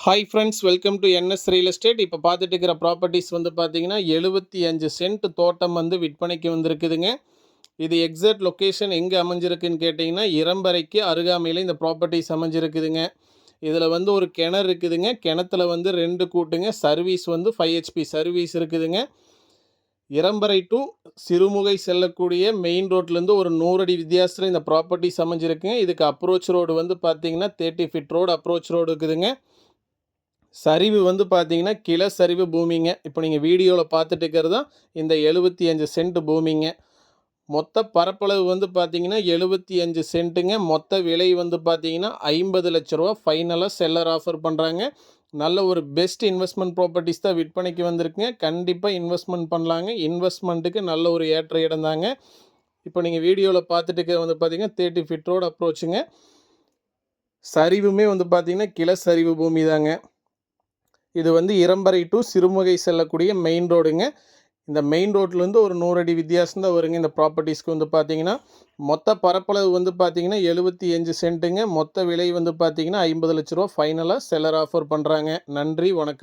Hi friends, welcome to NS real estate. இப்போ பார்த்துட்டு இருக்கிற ப்ராப்பர்ட்டிஸ் வந்து பார்த்தீங்கன்னா 75 சென்ட் தோட்டம் வந்து விற்பனைக்கு வந்திருக்குதுங்க. இது எக்ஸாக்ட் லொக்கேஷன் எங்கே அமைஞ்சிருக்குன்னு கேட்டிங்கன்னா இரம்பரைக்கு அருகாமையில் இந்த ப்ராப்பர்ட்டிஸ் அமைஞ்சிருக்குதுங்க. இதில் வந்து ஒரு கிணறு இருக்குதுங்க. கிணத்துல வந்து 2 கூட்டுங்க. சர்வீஸ் வந்து 5 ஹெச்பி சர்வீஸ் இருக்குதுங்க. இரம்பரை டு சிறுமுகை செல்லக்கூடிய மெயின் ரோட்லேருந்து ஒரு 100 அடி வித்தியாசத்தில் இந்த ப்ராப்பர்ட்டிஸ் அமைஞ்சிருக்குங்க. இதுக்கு அப்ரோச் ரோடு வந்து பார்த்தீங்கன்னா 30 ஃபீட் ரோடு அப்ரோச் ரோடு இருக்குதுங்க. சரிவு வந்து பார்த்தீங்கன்னா கிளை சரிவு பூமிங்க. இப்போ நீங்கள் வீடியோவில் பார்த்துட்டு இருக்கிறது தான் இந்த 75 சென்ட் பூமிங்க. மொத்த பரப்பளவு வந்து பார்த்தீங்கன்னா 75 சென்ட்டுங்க. மொத்த விலை வந்து பார்த்தீங்கன்னா 50 லட்ச ரூபா ஃபைனலாக செல்லர் ஆஃபர் பண்ணுறாங்க. நல்ல ஒரு பெஸ்ட் இன்வெஸ்ட்மெண்ட் ப்ராப்பர்ட்டிஸ் தான் விற்பனைக்கு வந்திருக்குங்க. கண்டிப்பாக இன்வெஸ்ட்மெண்ட் பண்ணலாங்க. இன்வெஸ்ட்மெண்ட்டுக்கு நல்ல ஒரு ஏற்ற இடம் தாங்க. இப்போ நீங்கள் வீடியோவில் பார்த்துட்டு இருக்கிறது வந்து பார்த்தீங்கன்னா 30 ஃபீட் ரோடு அப்ரோச்சுங்க. சரிவுமே வந்து பார்த்தீங்கன்னா கிளை சரிவு பூமி தாங்க. இது வந்து இரம்பரை டு சிறுமுகை செல்லக்கூடிய மெயின் ரோடுங்க. இந்த மெயின் ரோட்லேருந்து ஒரு 100 அடி வித்தியாசம் தான் வருங்க இந்த ப்ராப்பர்ட்டிஸ்க்கு வந்து பார்த்தீங்கன்னா. மொத்த பரப்பளவு வந்து பார்த்தீங்கன்னா 75 சென்ட்டுங்க. மொத்த விலை வந்து பார்த்தீங்கன்னா 50 லட்ச ரூபா ஃபைனலாக செல்லர் ஆஃபர் பண்ணுறாங்க. நன்றி, வணக்கம்.